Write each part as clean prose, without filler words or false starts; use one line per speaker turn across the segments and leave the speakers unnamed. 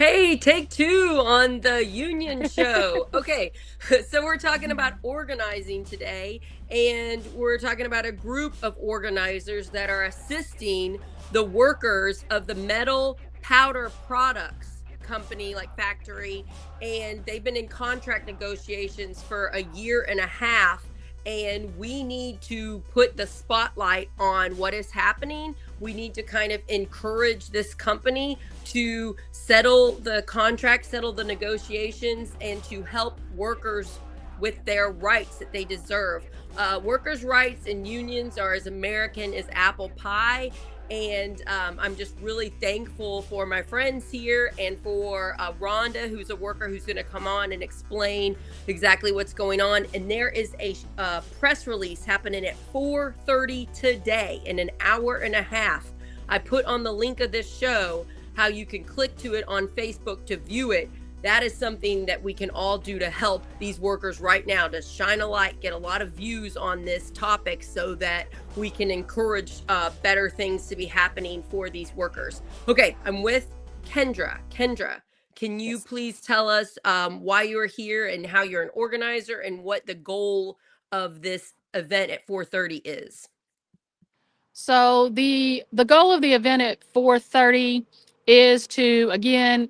Hey, take two on the union show. Okay, so we're talking about organizing today, and we're talking about a group of organizers that are assisting the workers of the metal powder products company, like factory, and they've been in contract negotiations for a year and a half. And we need to put the spotlight on what is happening. We need to kind of encourage this company to settle the contract, settle the negotiations, and to help workers with their rights that they deserve. Workers' rights and unions are as American as apple pie. And I'm just really thankful for my friends here and for Rhonda, who's a worker who's going to come on and explain exactly what's going on. And there is a press release happening at 4:30 today, in an hour and a half. I put on the link of this show how you can click to it on Facebook to view it. That is something that we can all do to help these workers right now, to shine a light, get a lot of views on this topic so that we can encourage better things to be happening for these workers. Okay, I'm with Kendra. Kendra, can you
Yes.
please tell us why you're here and how you're an organizer and what the goal of this event at 4:30 is?
So the goal of the event at 4:30 is to again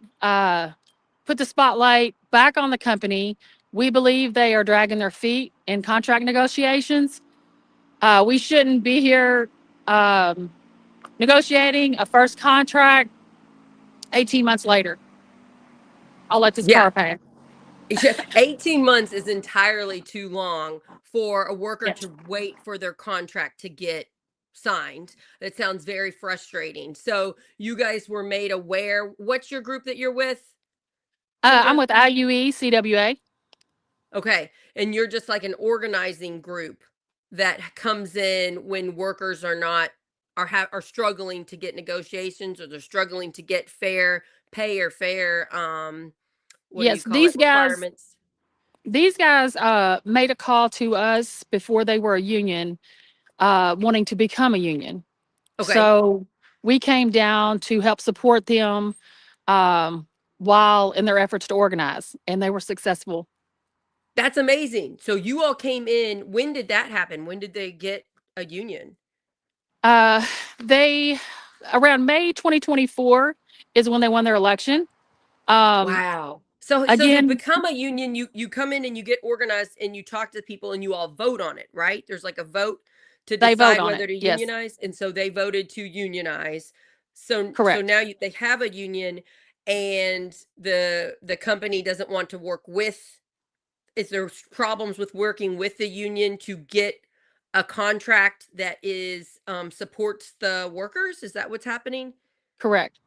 put the spotlight back on the company. We believe they are dragging their feet in contract negotiations. We shouldn't be here um, negotiating a first contract 18 months later. I'll let this
Yeah.
car pass.
Yeah, 18 months is entirely too long for a worker
Yes.
to wait for their contract to get signed. That sounds very frustrating. So you guys were made aware. What's your group that you're with,
I'm
Kendra?
with IUE CWA.
Okay. And you're just like an organizing group that comes in when workers are not are struggling to get negotiations, or they're struggling to get fair pay or fair what do you
Yes,
call it, requirements.
these guys made a call to us before they were a union, wanting to become a union.
Okay.
So we came down to help support them um, while in their efforts to organize, and they were successful.
That's amazing. So you all came in. When did that happen? When did they get a union?
Uh, they around May 2024 is when they won their election. Um,
Wow. So to
again,
become a union, you come in and you get organized and you talk to people and you all vote on it, right? There's like a vote to
they vote
decide
on it.
whether to
Yes,
unionize, and so they voted to unionize. So
correct.
now they have a union, and the company doesn't want to work with. Is there problems with working with the union to get a contract that is supports the workers? Is that what's happening?
Correct.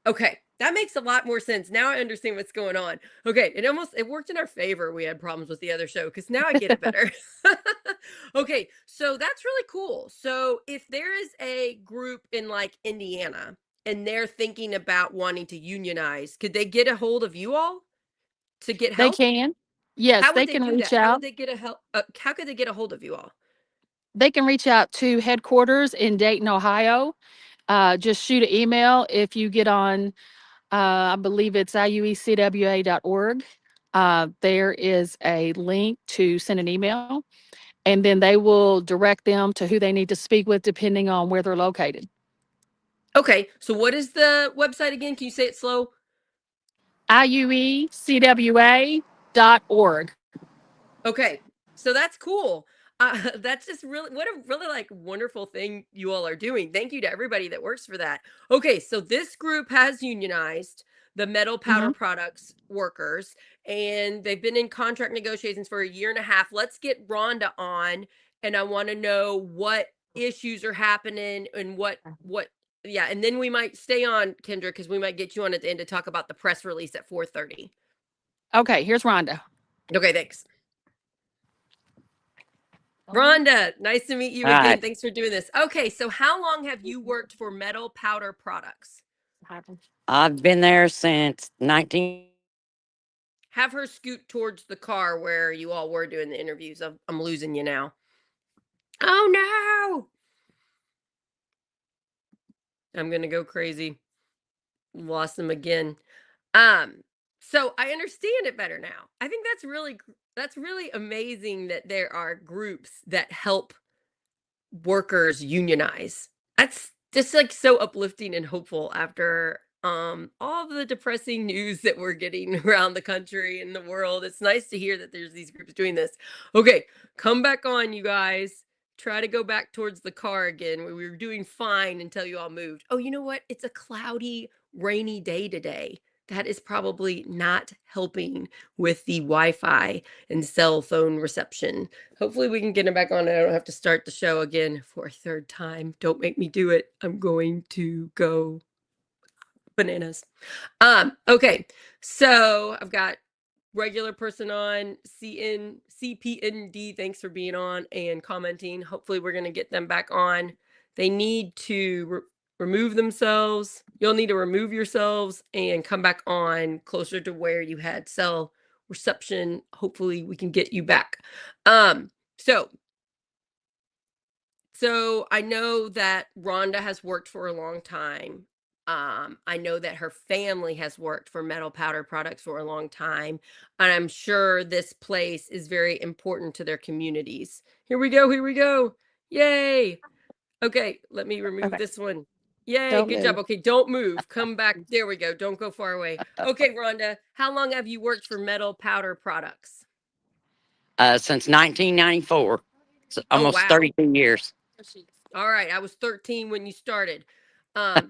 Okay, that makes a lot more sense. Now I understand what's going on. Okay, it worked in our favor. We had problems with the other show because now I get it better. Okay, so that's really cool. So if there is a group in like Indiana and they're thinking about wanting to unionize, could they get a hold of you all to get
They
help?
can. Yes,
How
they
would they
can
do
reach
that? How would
out.
they get a help? How could they get a hold of you all?
They can reach out to headquarters in Dayton, Ohio. Just shoot an email if you get on. I believe it's iuecwa.org. There is a link to send an email, and then they will direct them to who they need to speak with depending on where they're located.
Okay, so what is the website again? Can you say it slow?
iuecwa.org.
Okay, so that's cool. That's just really what a really like wonderful thing you all are doing. Thank you to everybody that works for that. Okay, so this group has unionized the metal powder
Mhm.
products workers, and they've been in contract negotiations for a year and a half. Let's get Rhonda on, and I want to know what issues are happening and what yeah, and then we might stay on Kendra because we might get you on at the end to talk about the press release at 4:30.
Okay, here's Rhonda.
Okay, thanks. Rhonda, nice to meet you
Hi,
again. Thanks for doing this. Okay, so how long have you worked for Metal Powder Products?
I've been there since 19.
Have her scoot towards the car where you all were doing the interviews. I'm losing you now. Oh no! I'm gonna go crazy. Lost them again. So I understand it better now. I think that's really amazing that there are groups that help workers unionize. That's just like so uplifting and hopeful after all the depressing news that we're getting around the country and the world. It's nice to hear that there's these groups doing this. Okay, come back on, you guys. Try to go back towards the car again. We were doing fine until you all moved. Oh, you know what? It's a cloudy, rainy day today. That is probably not helping with the Wi-Fi and cell phone reception. Hopefully we can get him back on and I don't have to start the show again for a third time. Don't make me do it. I'm going to go bananas. Okay. So I've got regular person on, CPND. Thanks for being on and commenting. Hopefully we're going to get them back on. They need to remove themselves. You'll need to remove yourselves and come back on closer to where you had cell reception. Hopefully we can get you back. So I know that Rhonda has worked for a long time. I know that her family has worked for Metal Powder Products for a long time, and I'm sure this place is very important to their communities. Here we go. Here we go. Yay. Okay, let me remove
Okay.
this one. Yay,
Don't
good job.
move.
Okay, don't move. Come back. There we go. Don't go far away. Okay, Rhonda, how long have you worked for Metal Powder Products?
Since 1994. So
Oh,
almost
wow.
32 years.
All right, I was 13 when you started.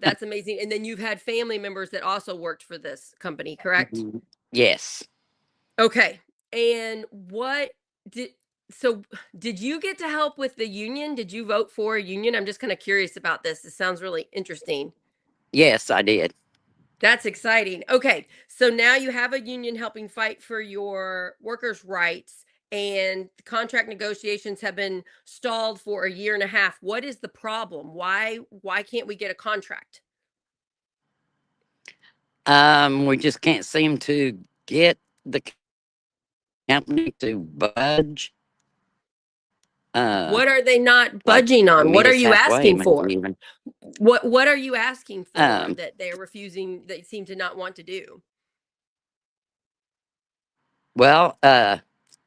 That's amazing. And then you've had family members that also worked for this company, correct?
Mhm. Yes.
Okay. And what did so did you get to help with the union? Did you vote for a union? I'm just kind of curious about this. It sounds really interesting.
Yes, I did.
That's exciting. Okay. So now you have a union helping fight for your workers' rights and the contract negotiations have been stalled for a year and a half. What is the problem? Why can't we get a contract?
We just can't seem to get the company to budge.
What are they not
Like
budging on?
meet
What are
us
you
halfway,
asking
maybe
for?
even.
What are you asking for
Um,
that they're refusing, they seem to not want to do?
well,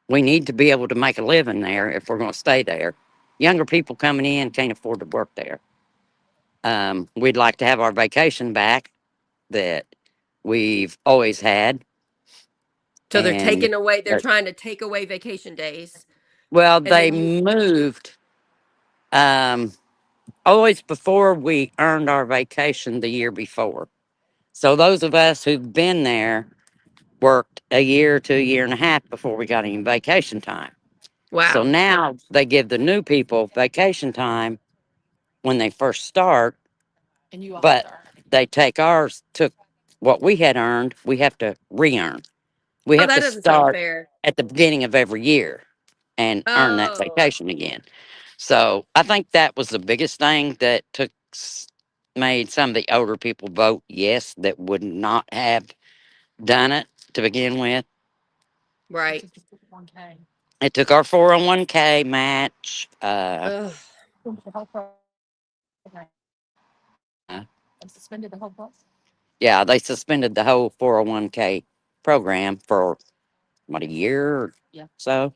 we need to be able to make a living there if we're going to stay there. Younger people coming in can't afford to work there. We'd like to have our vacation back that we've always had.
So
And
they're trying to take away vacation days.
well,
And
they
then you
moved um, always before we earned our vacation the year before. So those of us who've been there worked a year to a year and a half before we got any vacation time. So
wow.
now they give the new people vacation time when they first start,
And you all have
but
to earn it.
they took what we had earned, we have to re-earn. We
Oh,
have
that
to
doesn't sound
start
fair.
at the beginning of every year and earn that
Oh,
vacation again. So I think that was the biggest thing that made some of the older people vote yes that would not have done it to begin with.
right.
1K.
It took our 401k match.
Ugh.
Uh,
And suspended the whole process.
yeah, they suspended the whole 401k program for what, a year or
Yeah.
so.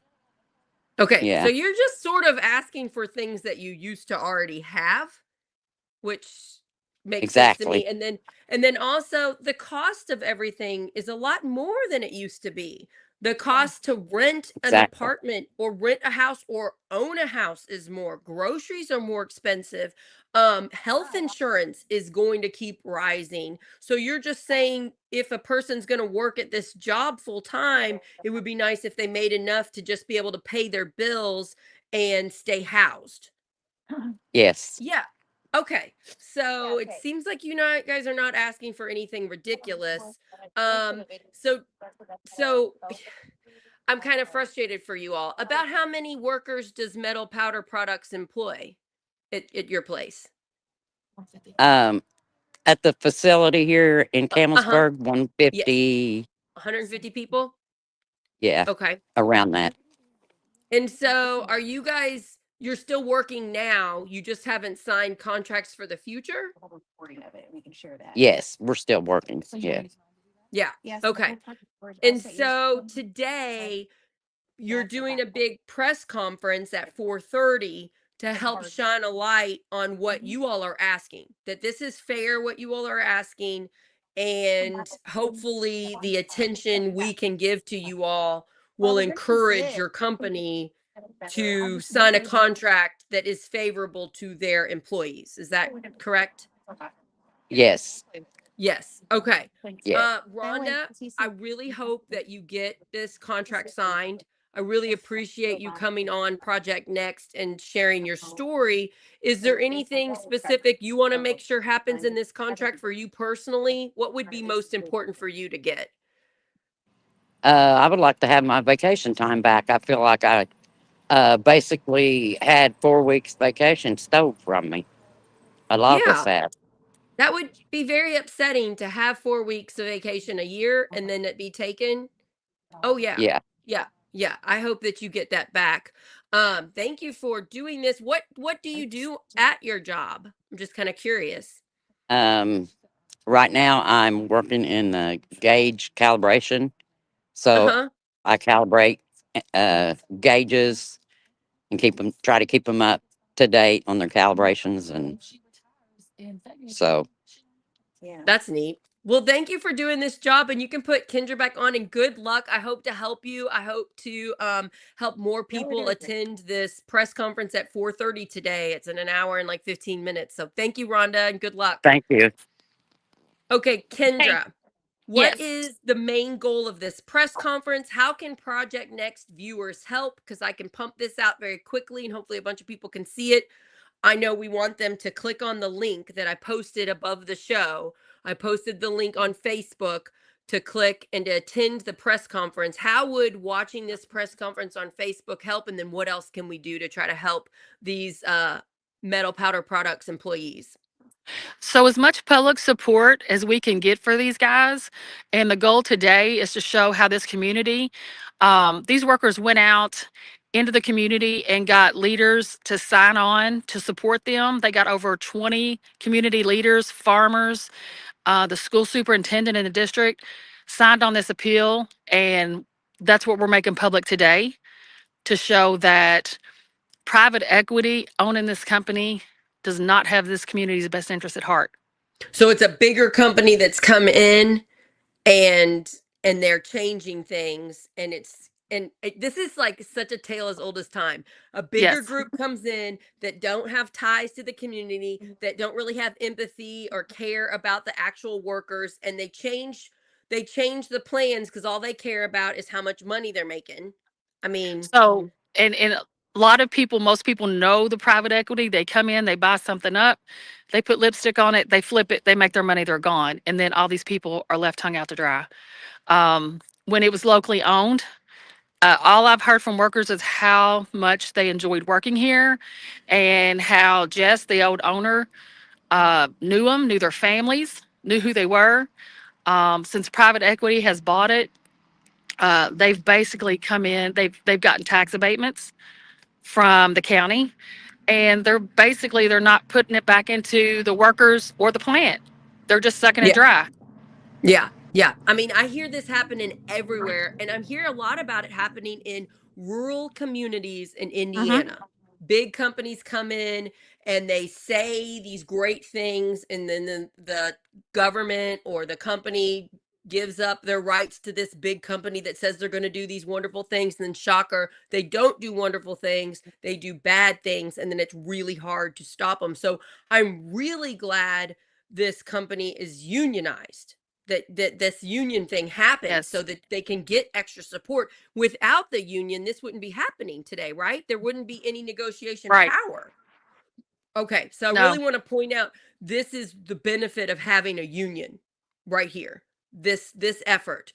Okay, so
Yeah,
you're just sort of asking for things that you used to already have, which makes sense to me.
exactly.
And then also the cost of everything is a lot more than it used to be. The cost to rent an
Exactly.
apartment or rent a house or own a house is more. Groceries are more expensive. Health insurance is going to keep rising. So you're just saying if a person's going to work at this job full time, it would be nice if they made enough to just be able to pay their bills and stay housed.
Yes.
Yeah. Okay. So it seems like you know guys are not asking for anything ridiculous. Um so so I'm kind of frustrated for you all. About how many workers does Metal Powder Products employ at your place?
150.
At the facility here in
Uh-huh.
Cambellsburg,
Yeah,
150.
150 people?
Yeah,
Okay.
around that.
And so are you guys you're still working now, you just haven't signed contracts for the future?
Yes, we're still working.
So you
Yeah.
need to
Yeah. Okay. And so today you're doing a big press conference at 4:30 to help shine a light on what you all are asking. That this is fair what you all are asking, and hopefully the attention we can give to you all will encourage your company to sign a contract that is favorable to their employees. Is that correct?
Yes.
Yes. Okay.
Yeah.
Rhonda, I really hope that you get this contract signed. I really appreciate you coming on Project Next and sharing your story. Is there anything specific you want to make sure happens in this contract for you personally? What would be most important for you to get?
I would like to have my vacation time back. I feel like I basically had 4 weeks vacation stole from me. A lot of us
Yeah,
have.
that would be very upsetting to have 4 weeks of vacation a year and then it be taken. Oh yeah.
Yeah.
Yeah. Yeah. I hope that you get that back. Thank you for doing this. What do you do at your job? I'm just kind of curious.
Um, right now, I'm working in the gauge calibration. So
Uh-huh.
I calibrate gauges and try to keep them up to date on their calibrations. And so,
That's neat. Well, thank you for doing this job, and you can put Kendra back on. And good luck. I hope to help you. I hope to help more people attend this press conference at 4:30 today. It's in an hour and like 15 minutes. So thank you, Rhonda, and good luck.
thank you.
Okay,
Hey,
Kendra, what
yes.
is the main goal of this press conference? How can Project Next viewers help? Because I can pump this out very quickly and hopefully a bunch of people can see it. I know we want them to click on the link that I posted above the show. I posted the link on Facebook to click and to attend the press conference. How would watching this press conference on Facebook help? And then what else can we do to try to help these metal powder products employees?
So, as much public support as we can get for these guys, and the goal today is to show how this community, these workers went out into the community and got leaders to sign on to support them. They got over 20 community leaders, farmers, the school superintendent in the district signed on this appeal, and that's what we're making public today to show that private equity owning this company does not have this community's best interest at heart.
So it's a bigger company that's come in and they're changing things, and this is like such a tale as old as time. A bigger
Yes.
group comes in that don't have ties to the community, that don't really have empathy or care about the actual workers, and they change the plans because all they care about is how much money they're making. I mean,
So, and a lot of people, most people know the private equity. They come in, they buy something up, they put lipstick on it, they flip it, they make their money, they're gone, and then all these people are left hung out to dry. When it was locally owned, all I've heard from workers is how much they enjoyed working here, and how Jess, the old owner, knew them, knew their families, knew who they were. Since private equity has bought it, they've basically come in. They've gotten tax abatements from the county, and they're not putting it back into the workers or the plant. They're just sucking it
yeah.
dry.
Yeah, yeah. I mean, I hear this happening everywhere, and I'm hearing a lot about it happening in rural communities in
Hmm.
Indiana. Big companies come in and they say these great things, and then the government or the company gives up their rights to this big company that says they're going to do these wonderful things. And then, shocker, they don't do wonderful things, they do bad things, and then it's really hard to stop them. So, I'm really glad this company is unionized, that this union thing happened so
Yes.
that they can get extra support. Without the union, this wouldn't be happening today, right? There wouldn't be any negotiation
Right.
power. Okay, so I really
No.
want to point out this is the benefit of having a union right here. This effort.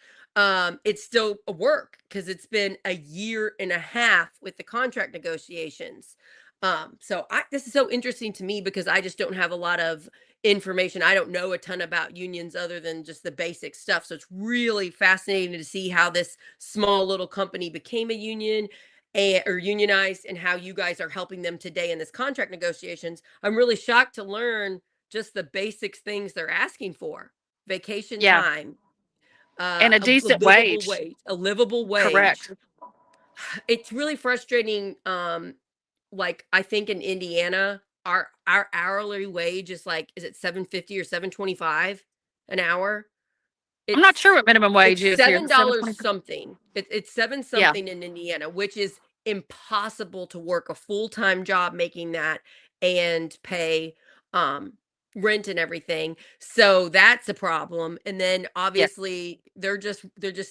It's still a work because it's been a year and a half with the contract negotiations. So this is so interesting to me because I just don't have a lot of information. I don't know a ton about unions other than just the basic stuff. So it's really fascinating to see how this small little company became a union or unionized, and how you guys are helping them today in this contract negotiations. I'm really shocked to learn just the basics things they're asking for. Vacation
Yeah.
time,
And a
A
decent
livable
wage.
wage, a livable wage.
Correct.
It's really frustrating. Like I think in Indiana, our hourly wage is like, is it 7.50 or 7.25 an hour?
I'm not
It's
sure what minimum wage
it's
is here.
$7
7.20.
something. It's seven
Yeah.
something in Indiana, which is impossible to work a full-time job making that and pay um rent and everything. So that's a problem. And then
Yes.
obviously they're just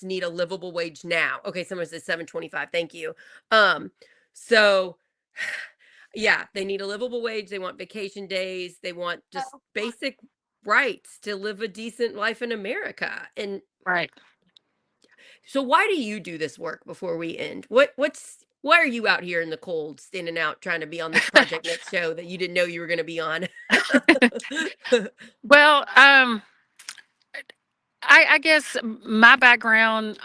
need a livable wage now. Okay, someone said 7.25. Thank you. Um so yeah, they need a livable wage, they want vacation days, they want just basic rights to live a decent life in America. And
Right.
so why do you do this work before we end? Why are you out here in the cold, standing out, trying to be on this Project Next show that you didn't know you were going to be on?
Well, I guess my background,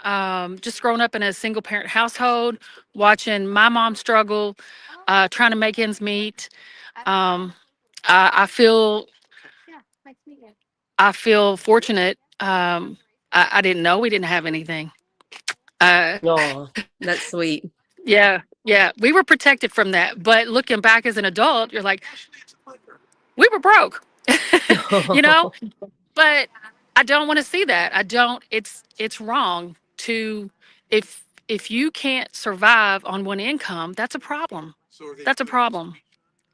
just growing up in a single parent household, watching my mom struggle, trying to make ends meet. Um, I feel fortunate. I didn't know we didn't have anything. Uh,
Oh, that's sweet.
yeah, yeah, we were protected from that. But looking back as an adult, you're like, we were broke, you know. But I don't want to see that. I don't. It's wrong to if you can't survive on one income, that's a problem. That's a problem.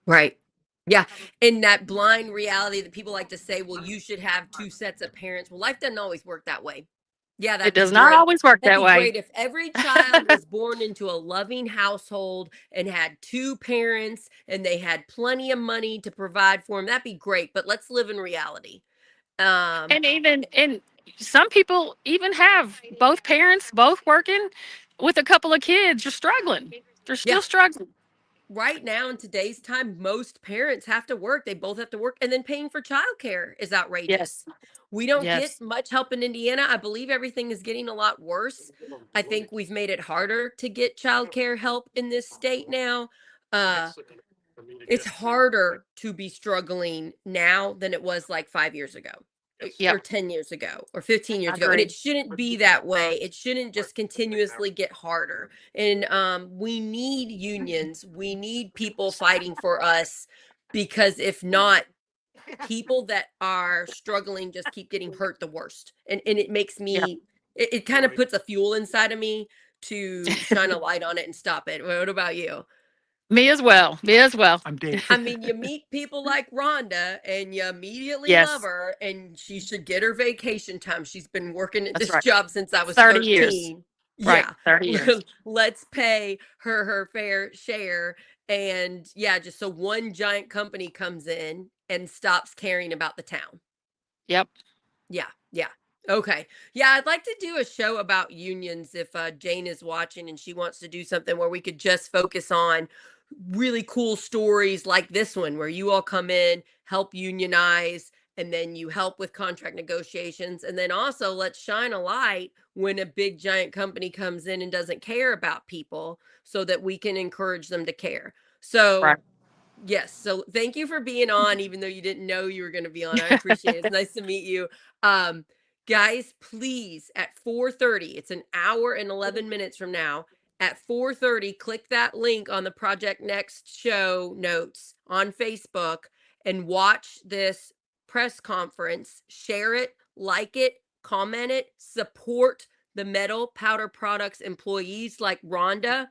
Right. Yeah. And that blind reality that people like to say, well, you should have two sets of parents. Well, life doesn't always work that way. Yeah,
It
that'd be
does not
great.
always work
That'd
that
be
way.
great if every child was born into a loving household and had two parents and they had plenty of money to provide for them. That'd be great. But let's live in reality. Um,
And some people even have both parents both working with a couple of kids. You're struggling. They're
yeah,
still struggling.
right now in today's time, most parents have to work. They both have to work, and then paying for childcare is outrageous.
Yes.
We don't get
Yes.
much help in Indiana. I believe everything is getting a lot worse. I think we've made it harder to get childcare help in this state now. Uh, it's harder to be struggling now than it was like 5 years ago, or
Yep.
10 years ago, or 15
I
years ago. And it
agree.
shouldn't be that way. It shouldn't just continuously get harder. And we need unions. We need people fighting for us, because if not, people that are struggling just keep getting hurt the worst. And it makes
Yep.
me, it kind of puts a fuel inside of me to shine a light on it and stop it. What about you?
Me as well. Me as well.
I'm Dave.
I mean, you meet people like Rhonda and you immediately love
Yes.
her, and she should get her vacation time. She's been working at
That's
this
right.
job since I was
30 years.
13.
Right.
Yeah.
30 years.
Let's pay her fair share. And yeah, just so one giant company comes in and stops caring about the town.
Yep.
Yeah. Yeah. Okay. Yeah, I'd like to do a show about unions if Jane is watching and she wants to do something where we could just focus on really cool stories like this one, where you all come in, help unionize, and then you help with contract negotiations. And then also let's shine a light when a big giant company comes in and doesn't care about people, so that we can encourage them to care. So
Right.
yes. So thank you for being on, even though you didn't know you were going to be on. I appreciate it. It's nice to meet you. Um, guys, please, at 4:30, it's an hour and 11 minutes from now. At 4:30, click that link on the Project Next show notes on Facebook and watch this press conference. Share it, like it, comment it, support the Metal Powder Products employees like Rhonda.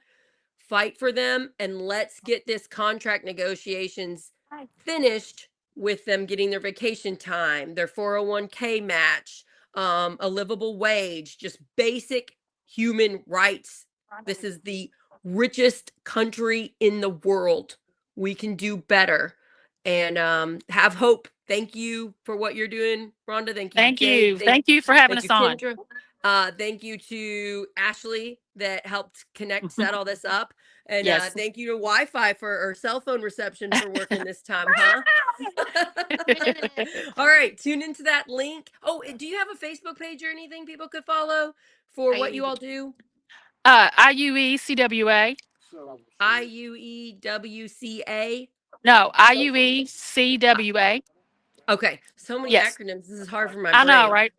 Fight for them, and let's get this contract negotiations finished, with them getting their vacation time, their 401k match, a livable wage, just basic human rights. This is the richest country in the world. We can do better, and have hope. Thank you for what you're doing, Rhonda. Thank you,
Thank
Jane.
you. Thank you for having
Thank
us
you,
on.
Kendra. Thank you to Ashley that helped connect, set all this up. And
Yes.
thank you to Wi-Fi or cell phone reception for working this time, huh? All right, tune into that link. Oh, do you have a Facebook page or anything people could follow for what you all do?
IUE CWA.
IUEWCA.
No, IUE CWA.
Okay, so many
Yes.
acronyms. This is hard for my
I know,
brain.
right?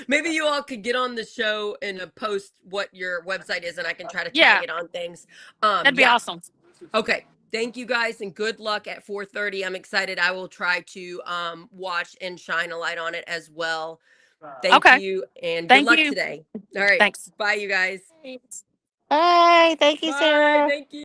Maybe you all could get on the show and post what your website is, and I can try to
Yeah.
tag it on things.
That'd be
Yeah.
awesome.
Okay. Thank you guys, and good luck at 4:30. I'm excited. I will try to watch and shine a light on it as well. Thank
Okay.
you, and good
Thank
luck
you.
today. All right.
Thanks.
Bye, you guys.
Bye. Thank you,
Bye.
Sarah.
Thank you.